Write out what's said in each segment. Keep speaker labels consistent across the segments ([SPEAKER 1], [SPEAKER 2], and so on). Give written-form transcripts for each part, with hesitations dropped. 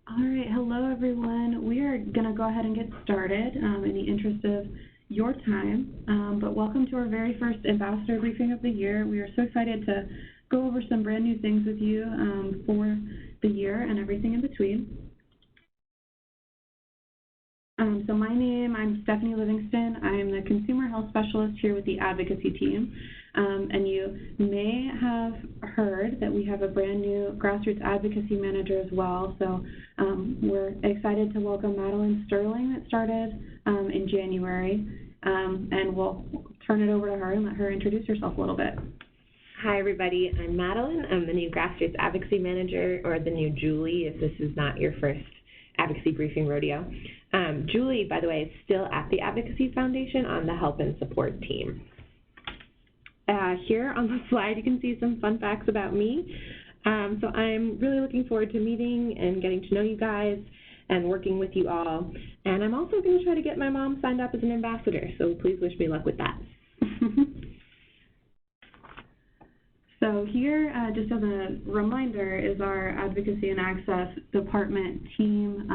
[SPEAKER 1] All right, hello everyone. We are going to go ahead and get started in the interest of your time, but welcome to our very first Ambassador Briefing of the year. We are so excited to go over some brand new things with you for the year and everything in between. So I'm Stephanie Livingston. I am the Consumer Health Specialist here with the Advocacy team. And you may have heard that we have a brand new Grassroots Advocacy Manager as well. So we're excited to welcome Madeleine Stirling that started in January. And we'll turn it over to her and let her introduce herself a little bit.
[SPEAKER 2] Hi, everybody. I'm Madeleine. I'm the new Grassroots Advocacy Manager, or the new Julie, if this is not your first Advocacy Briefing rodeo. Julie, by the way, is still at the Advocacy Foundation on the Help and Support team. Here on the slide, you can see some fun facts about me. So I'm really looking forward to meeting and getting to know you guys and working with you all. And I'm also going to try to get my mom signed up as an ambassador, so please wish me luck with that.
[SPEAKER 1] So here, just as a reminder, is our Advocacy and Access Department team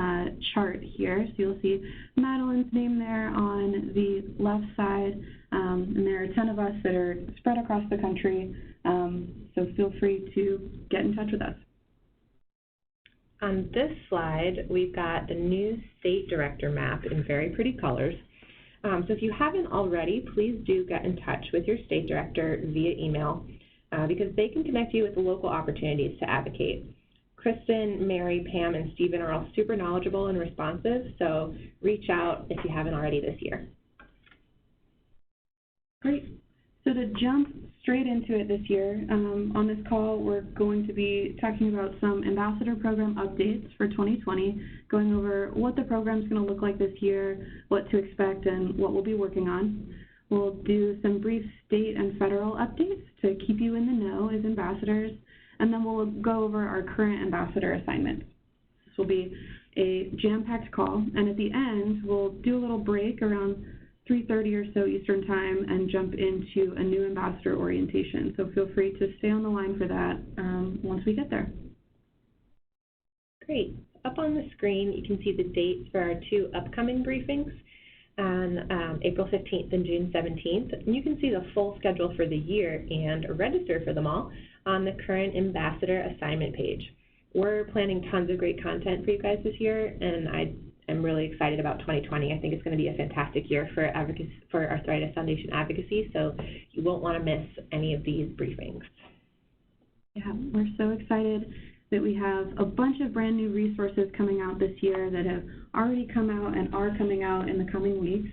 [SPEAKER 1] chart here. So you'll see Madeleine's name there on the left side, and there are 10 of us that are spread across the country, so feel free to get in touch with us.
[SPEAKER 2] On this slide, we've got the new state director map in very pretty colors. So if you haven't already, please do get in touch with your state director via email, because they can connect you with the local opportunities to advocate. Kristen, Mary, Pam, and Stephen are all super knowledgeable and responsive, so reach out if you haven't already this year.
[SPEAKER 1] Great. So to jump straight into it this year, on this call, we're going to be talking about some ambassador program updates for 2020, going over what the program's going to look like this year, what to expect, and what we'll be working on. We'll do some brief state and federal updates to keep you in the know as ambassadors, and then we'll go over our current ambassador assignments. This will be a jam-packed call, and at the end, we'll do a little break around 3:30 or so Eastern Time and jump into a new ambassador orientation. So feel free to stay on the line for that once we get there.
[SPEAKER 2] Great. Up on the screen, you can see the dates for our two upcoming briefings on April 15th and June 17th. And you can see the full schedule for the year and register for them all on the current ambassador assignment page. We're planning tons of great content for you guys this year, and I'm really excited about 2020. I think it's going to be a fantastic year for Arthritis Foundation Advocacy, so you won't want to miss any of these briefings.
[SPEAKER 1] Yeah, we're so excited that we have a bunch of brand new resources coming out this year that have already come out and are coming out in the coming weeks.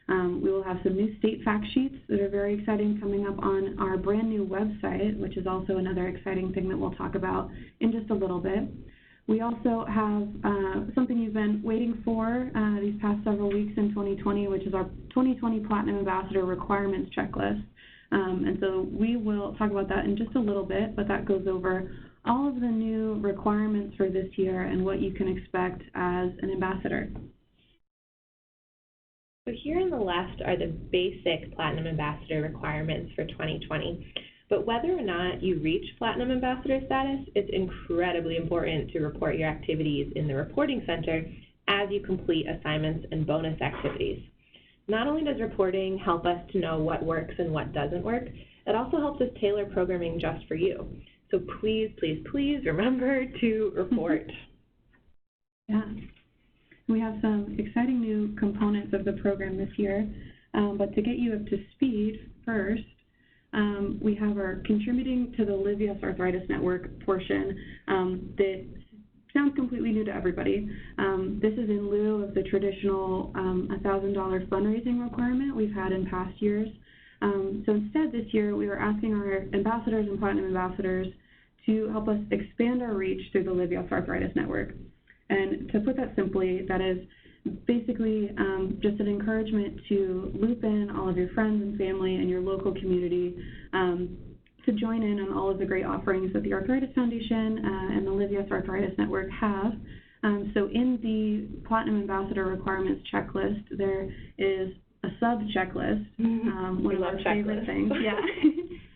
[SPEAKER 1] We will have some new state fact sheets that are very exciting coming up on our brand new website, which is also another exciting thing that we'll talk about in just a little bit. We also have something you've been waiting for these past several weeks in 2020, which is our 2020 Platinum Ambassador Requirements Checklist. And so we will talk about that in just a little bit, but that goes over all of the new requirements for this year and what you can expect as an ambassador.
[SPEAKER 2] So here on the left are the basic Platinum Ambassador requirements for 2020. But whether or not you reach Platinum Ambassador status, it's incredibly important to report your activities in the reporting center as you complete assignments and bonus activities. Not only does reporting help us to know what works and what doesn't work, it also helps us tailor programming just for you. So please, please, please remember to report.
[SPEAKER 1] Yeah. We have some exciting new components of the program this year, but to get you up to speed first, we have our Contributing to the Live Yes Arthritis Network portion that sounds completely new to everybody. This is in lieu of the traditional $1,000 fundraising requirement we've had in past years. So instead this year we were asking our ambassadors and platinum ambassadors to help us expand our reach through the Live Yes Arthritis Network. And to put that simply, that is basically just an encouragement to loop in all of your friends and family and your local community to join in on all of the great offerings that the Arthritis Foundation and the Live Yes Arthritis Network have. So in the Platinum Ambassador Requirements Checklist, there is a sub-checklist, one of our favorite things. Yeah.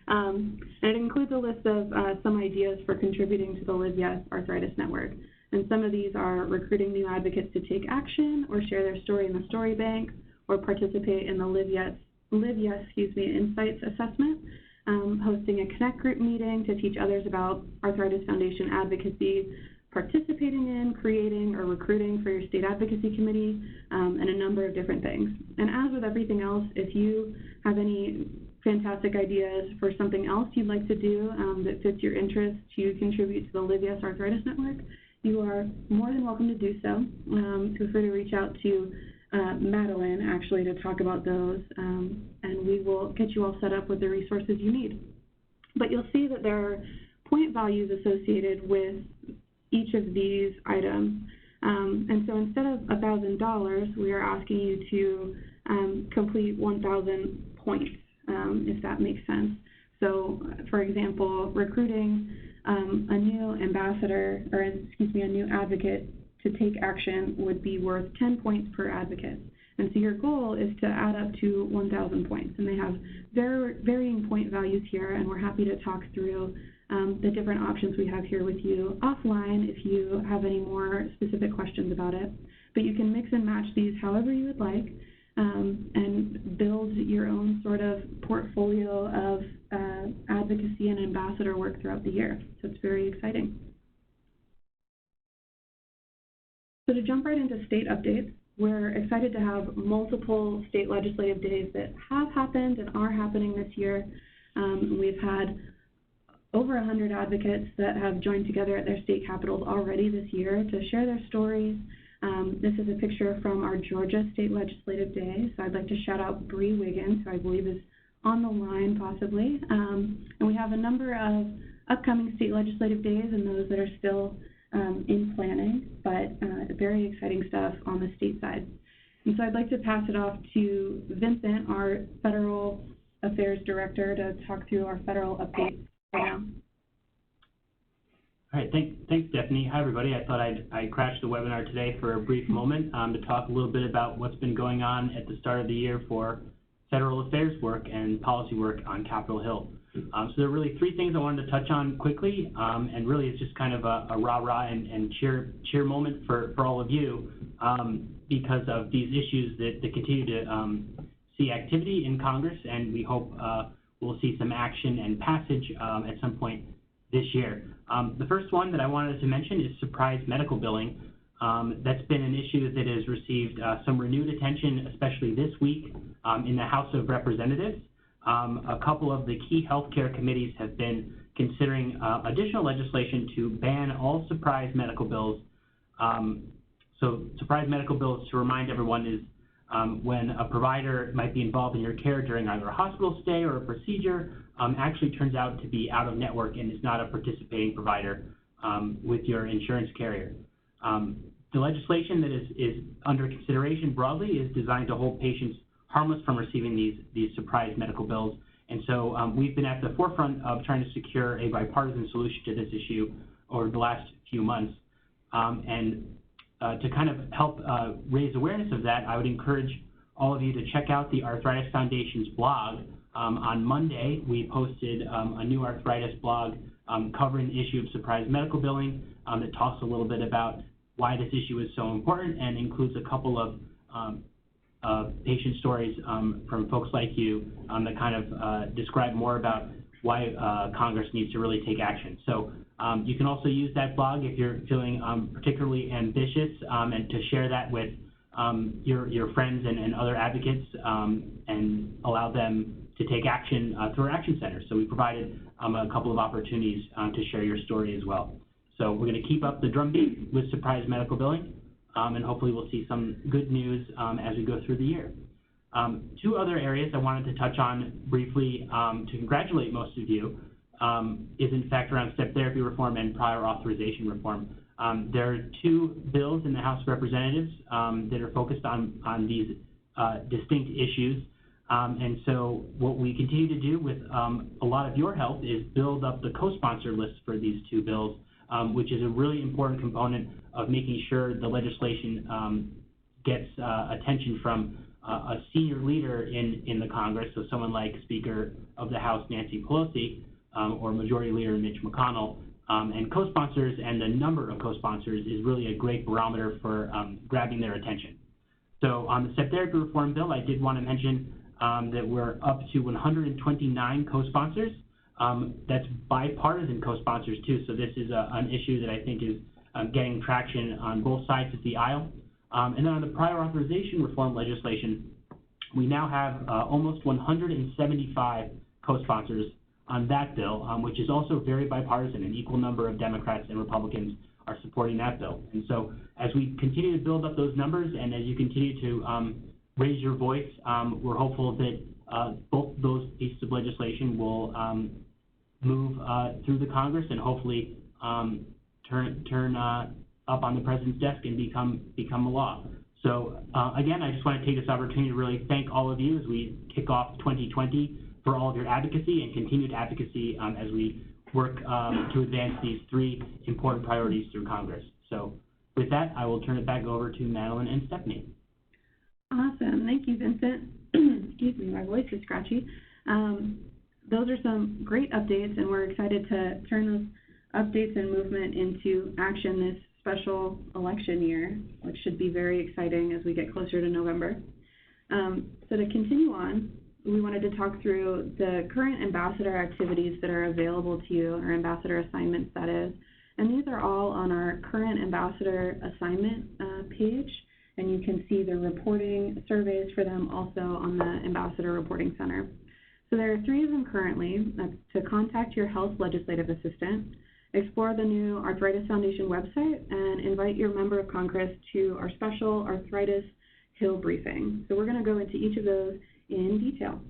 [SPEAKER 1] And it includes a list of some ideas for contributing to the Live Yes Arthritis Network. And some of these are recruiting new advocates to take action or share their story in the story bank or participate in the Live Yes Insights Assessment, hosting a Connect group meeting to teach others about Arthritis Foundation advocacy, participating in, creating, or recruiting for your state advocacy committee, and a number of different things. And as with everything else, if you have any fantastic ideas for something else you'd like to do that fits your interest to contribute to the Live Yes Arthritis Network, you are more than welcome to do so. Feel free to reach out to Madeleine, actually, to talk about those, and we will get you all set up with the resources you need. But you'll see that there are point values associated with each of these items. And so instead of $1,000, we are asking you to complete 1,000 points, if that makes sense. So, for example, recruiting a new ambassador, or a new advocate to take action would be worth 10 points per advocate. And so your goal is to add up to 1,000 points. And they have varying point values here, and we're happy to talk through the different options we have here with you offline if you have any more specific questions about it. But you can mix and match these however you would like, and build your own sort of portfolio of advocacy and ambassador work throughout the year. So it's very exciting. So to jump right into state updates, we're excited to have multiple state legislative days that have happened and are happening this year. We've had over 100 advocates that have joined together at their state capitals already this year to share their stories. This is a picture from our Georgia State Legislative Day, so I'd like to shout out Bree Wiggins, who I believe is on the line possibly. And we have a number of upcoming state legislative days and those that are still in planning, but very exciting stuff on the state side. And so I'd like to pass it off to Vincent, our Federal Affairs Director, to talk through our federal updates right now.
[SPEAKER 3] All right, thanks, Stephanie. Hi, everybody. I thought I'd crash the webinar today for a brief moment to talk a little bit about what's been going on at the start of the year for federal affairs work and policy work on Capitol Hill. So there are really three things I wanted to touch on quickly, and really it's just kind of a rah-rah and cheer moment for all of you because of these issues that continue to see activity in Congress, and we hope we'll see some action and passage at some point this year. The first one that I wanted to mention is surprise medical billing. That's been an issue that has received some renewed attention, especially this week in the House of Representatives. A couple of the key healthcare committees have been considering additional legislation to ban all surprise medical bills. So surprise medical bills, to remind everyone, is when a provider might be involved in your care during either a hospital stay or a procedure, actually turns out to be out of network and is not a participating provider with your insurance carrier. The legislation that is under consideration broadly is designed to hold patients harmless from receiving these surprise medical bills. And so we've been at the forefront of trying to secure a bipartisan solution to this issue over the last few months. To kind of help raise awareness of that, I would encourage all of you to check out the Arthritis Foundation's blog. On Monday, we posted a new arthritis blog covering the issue of surprise medical billing that talks a little bit about why this issue is so important and includes a couple of patient stories from folks like you that kind of describe more about why Congress needs to really take action. So you can also use that blog if you're feeling particularly ambitious and to share that with your friends and other advocates and allow them to take action through our action center. So we provided a couple of opportunities to share your story as well. So we're going to keep up the drumbeat with surprise medical billing, and hopefully we'll see some good news as we go through the year. Two other areas I wanted to touch on briefly to congratulate most of you is in fact around step therapy reform and prior authorization reform. There are two bills in the House of Representatives that are focused on these distinct issues. And so what we continue to do with a lot of your help is build up the co-sponsor list for these two bills, which is a really important component of making sure the legislation gets attention from a senior leader in the Congress, so someone like Speaker of the House Nancy Pelosi or Majority Leader Mitch McConnell, And co-sponsors and the number of co-sponsors is really a great barometer for grabbing their attention. So on the step therapy reform bill, I did want to mention that we're up to 129 co-sponsors. That's bipartisan co-sponsors too, so this is an issue that I think is getting traction on both sides of the aisle. And then on the prior authorization reform legislation, we now have almost 175 co-sponsors on that bill, which is also very bipartisan. An equal number of Democrats and Republicans are supporting that bill. And so as we continue to build up those numbers and as you continue to raise your voice, we're hopeful that both those pieces of legislation will move through the Congress and hopefully turn up on the President's desk and become a law. So again, I just want to take this opportunity to really thank all of you as we kick off 2020 for all of your advocacy and continued advocacy as we work to advance these three important priorities through Congress. So with that, I will turn it back over to Madeleine and Stephanie.
[SPEAKER 1] Awesome. Thank you, Vincent. Excuse me, my voice is scratchy. Those are some great updates, and we're excited to turn those updates and movement into action this special election year, which should be very exciting as we get closer to November. So to continue on, we wanted to talk through the current ambassador activities that are available to you, or ambassador assignments, that is. And these are all on our current ambassador assignment page, and you can see the reporting surveys for them also on the Ambassador Reporting Center. So there are 3 of them currently. That's to contact your health legislative assistant, explore the new Arthritis Foundation website, and invite your member of Congress to our special Arthritis Hill briefing. So we're going to go into each of those in detail.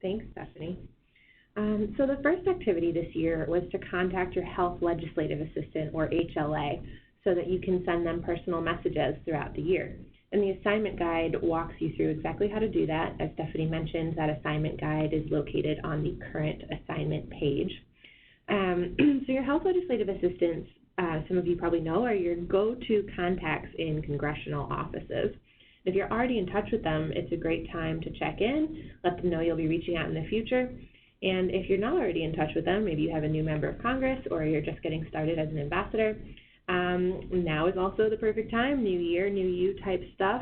[SPEAKER 2] Thanks, Stephanie. So the first activity this year was to contact your health legislative assistant, or HLA, so that you can send them personal messages throughout the year. And the assignment guide walks you through exactly how to do that. As Stephanie mentioned, that assignment guide is located on the current assignment page. So your health legislative assistants, some of you probably know, are your go-to contacts in congressional offices. If you're already in touch with them, it's a great time to check in, let them know you'll be reaching out in the future. And if you're not already in touch with them, maybe you have a new member of Congress or you're just getting started as an ambassador, now is also the perfect time, new year, new you type stuff,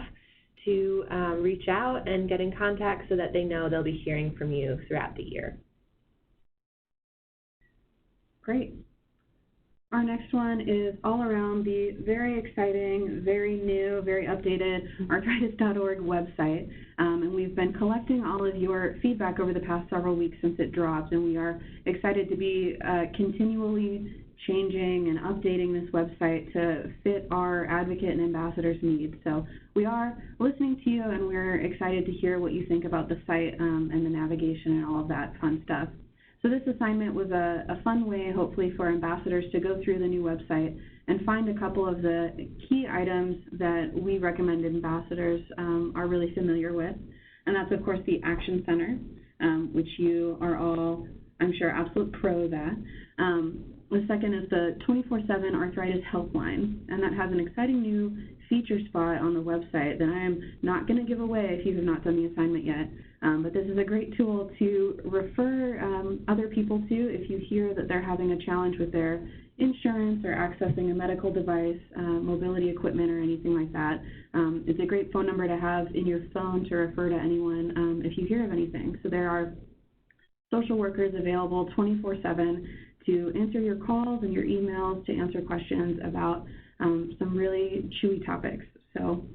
[SPEAKER 2] to reach out and get in contact so that they know they'll be hearing from you throughout the year.
[SPEAKER 1] Great. Our next one is all around the very exciting, very new, very updated arthritis.org website. And we've been collecting all of your feedback over the past several weeks since it dropped, and we are excited to be continually changing and updating this website to fit our advocate and ambassadors' needs. So we are listening to you, and we're excited to hear what you think about the site and the navigation and all of that fun stuff. So this assignment was a fun way, hopefully, for ambassadors to go through the new website and find a couple of the key items that we recommend ambassadors are really familiar with. And that's, of course, the Action Center, which you are all, I'm sure, absolute pros at. The second is the 24/7 Arthritis Helpline, and that has an exciting new feature spot on the website that I am not going to give away if you have not done the assignment yet. But this is a great tool to refer other people to if you hear that they're having a challenge with their insurance or accessing a medical device, mobility equipment, or anything like that. It's a great phone number to have in your phone to refer to anyone if you hear of anything. So there are social workers available 24/7 to answer your calls and your emails, to answer questions about some really chewy topics. So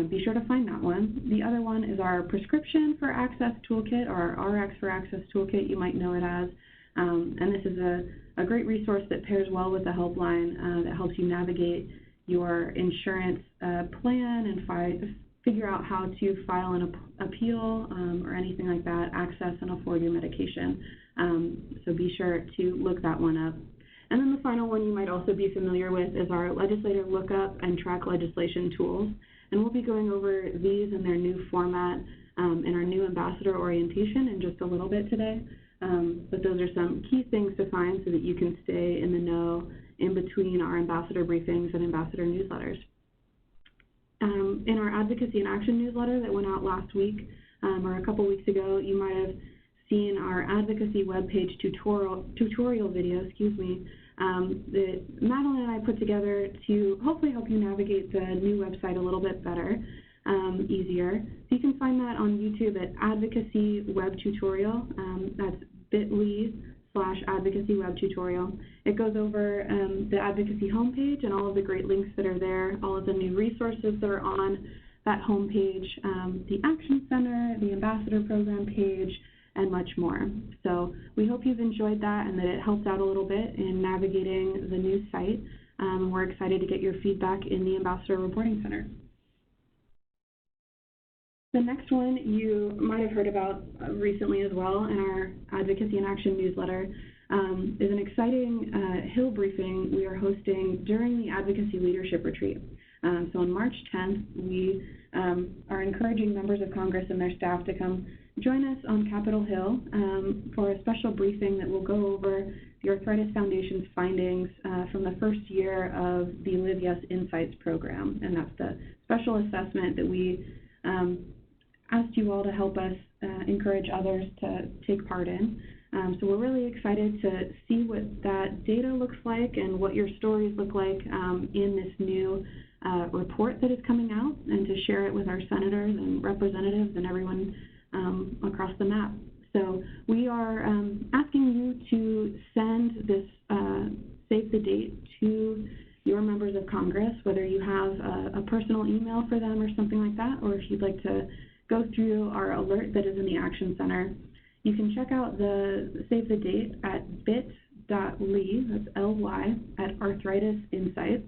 [SPEAKER 1] be sure to find that one. The other one is our Prescription for Access Toolkit, or our RX for Access Toolkit, you might know it as. And this is a great resource that pairs well with the helpline that helps you navigate your insurance plan and figure out how to file an appeal or anything like that, access and afford your medication. So be sure to look that one up. And then the final one you might also be familiar with is our Legislative Lookup and Track Legislation tools. And we'll be going over these in their new format in our new ambassador orientation in just a little bit today. But those are some key things to find so that you can stay in the know in between our ambassador briefings and ambassador newsletters. In our Advocacy and Action newsletter that went out last week or a couple weeks ago, you might have seen our advocacy webpage tutorial video, that Madeleine and I put together to hopefully help you navigate the new website a little bit better, easier. So you can find that on YouTube at Advocacy Web Tutorial. That's bit.ly/Advocacy Web Tutorial. It goes over the Advocacy homepage and all of the great links that are there, all of the new resources that are on that homepage, the Action Center, the Ambassador Program page, and much more. So we hope you've enjoyed that and that it helped out a little bit in navigating the new site. We're excited to get your feedback in the Ambassador Reporting Center. The next one you might have heard about recently as well in our Advocacy in Action newsletter is an exciting Hill briefing we are hosting during the Advocacy Leadership Retreat. So on March 10th, we are encouraging members of Congress and their staff to come join us on Capitol Hill for a special briefing that will go over the Arthritis Foundation's findings from the first year of the Live Yes Insights program. And that's the special assessment that we asked you all to help us encourage others to take part in. So we're really excited to see what that data looks like and what your stories look like in this new report that is coming out, and to share it with our senators and representatives and everyone across the map. So we are asking you to send this save the date to your members of Congress, whether you have a personal email for them or something like that, or if you'd like to go through our alert that is in the Action Center. You can check out the save the date at bit.ly, that's L-Y, at Arthritis Insight,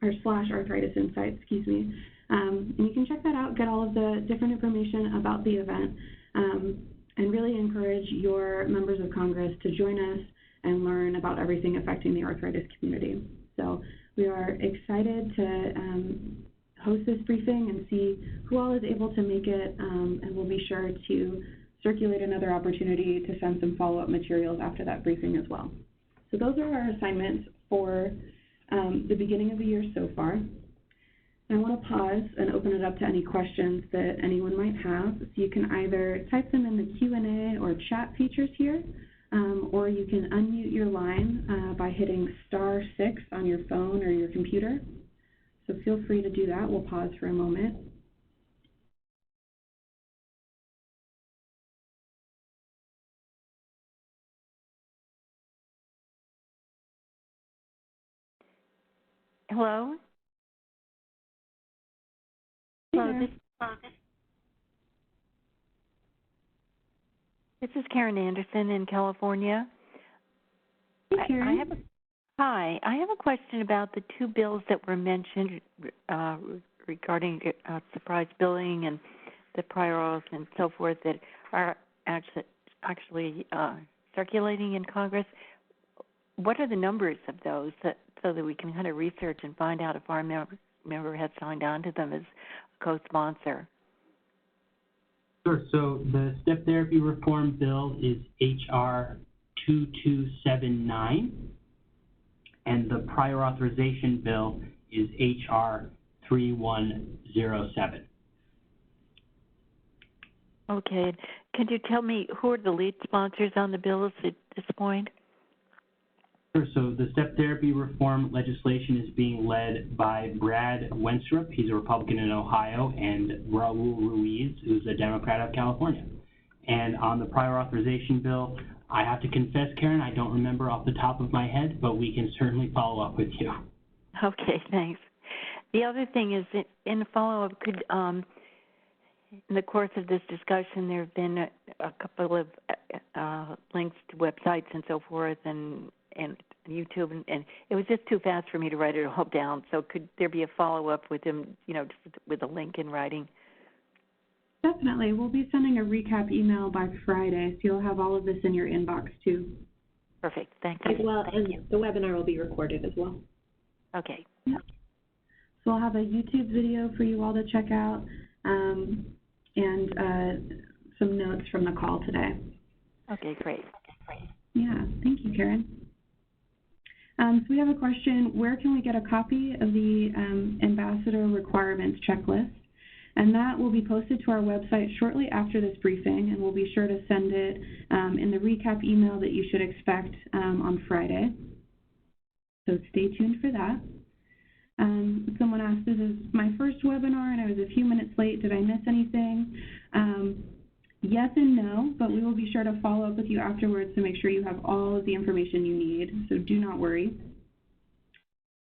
[SPEAKER 1] or /Arthritis Insight, excuse me. And you can check that out, get all of the different information about the event, and really encourage your members of Congress to join us and learn about everything affecting the arthritis community. So we are excited to host this briefing and see who all is able to make it, and we'll be sure to circulate another opportunity to send some follow-up materials after that briefing as well. So those are our assignments for the beginning of the year so far. I want to pause and open it up to any questions that anyone might have. So you can either type them in the Q&A or chat features here, or you can unmute your line by hitting *6 on your phone or your computer. So feel free to do that. We'll pause for a moment.
[SPEAKER 4] Hello? Hello, this is Karen Anderson in California.
[SPEAKER 1] Hey, Karen.
[SPEAKER 4] I have a question about the two bills that were mentioned regarding surprise billing and the prior auth and so forth that are actually circulating in Congress. What are the numbers of those so that we can kind of research and find out if our member has signed on to them as a co-sponsor?
[SPEAKER 3] Sure. So the step therapy reform bill is H.R. 2279, and the prior authorization bill is H.R. 3107.
[SPEAKER 4] Okay. Can you tell me who are the lead sponsors on the bills at this point?
[SPEAKER 3] Sure. So the step therapy reform legislation is being led by Brad Wenstrup. He's a Republican in Ohio, and Raul Ruiz, who's a Democrat of California. And on the prior authorization bill, I have to confess, Karen, I don't remember off the top of my head, but we can certainly follow up with you.
[SPEAKER 4] Okay, thanks. The other thing is, in the follow-up, could in the course of this discussion, there have been a couple of links to websites and so forth, and YouTube, and it was just too fast for me to write it all down. So could there be a follow-up with him, just with a link in writing?
[SPEAKER 1] Definitely. We'll be sending a recap email by Friday, so you'll have all of this in your inbox too.
[SPEAKER 4] Perfect. Thank you.
[SPEAKER 2] As well, and the webinar will be recorded as well.
[SPEAKER 4] Okay.
[SPEAKER 1] Yep. So we'll have a YouTube video for you all to check out, and some notes from the call today.
[SPEAKER 4] Okay, great.
[SPEAKER 1] Yeah, thank you, Karen. So we have a question: where can we get a copy of the Ambassador Requirements Checklist? And that will be posted to our website shortly after this briefing, and we'll be sure to send it in the recap email that you should expect on Friday. so stay tuned for that. Someone asked, this is my first webinar and I was a few minutes late. Did I miss anything? Yes and no, but we will be sure to follow up with you afterwards to make sure you have all of the information you need, so do not worry.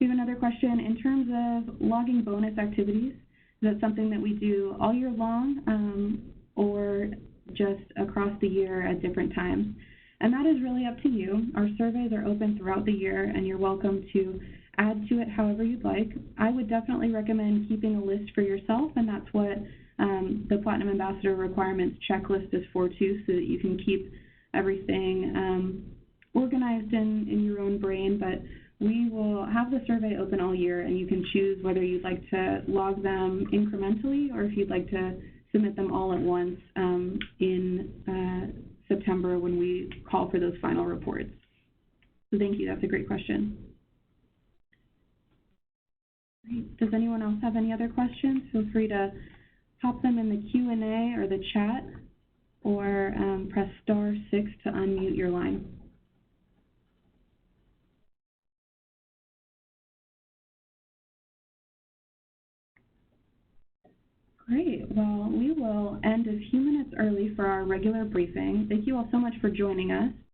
[SPEAKER 1] We have another question. In terms of logging bonus activities, is that something that we do all year long or just across the year at different times? And that is really up to you. Our surveys are open throughout the year, and you're welcome to add to it however you'd like. I would definitely recommend keeping a list for yourself, and that's what the Platinum Ambassador Requirements checklist is for too, so that you can keep everything organized in your own brain. But we will have the survey open all year, and you can choose whether you'd like to log them incrementally or if you'd like to submit them all at once in September when we call for those final reports. So thank you, that's a great question. Great. Does anyone else have any other questions? Feel free to pop them in the Q&A or the chat, or press *6 to unmute your line. Great. Well, we will end a few minutes early for our regular briefing. Thank you all so much for joining us.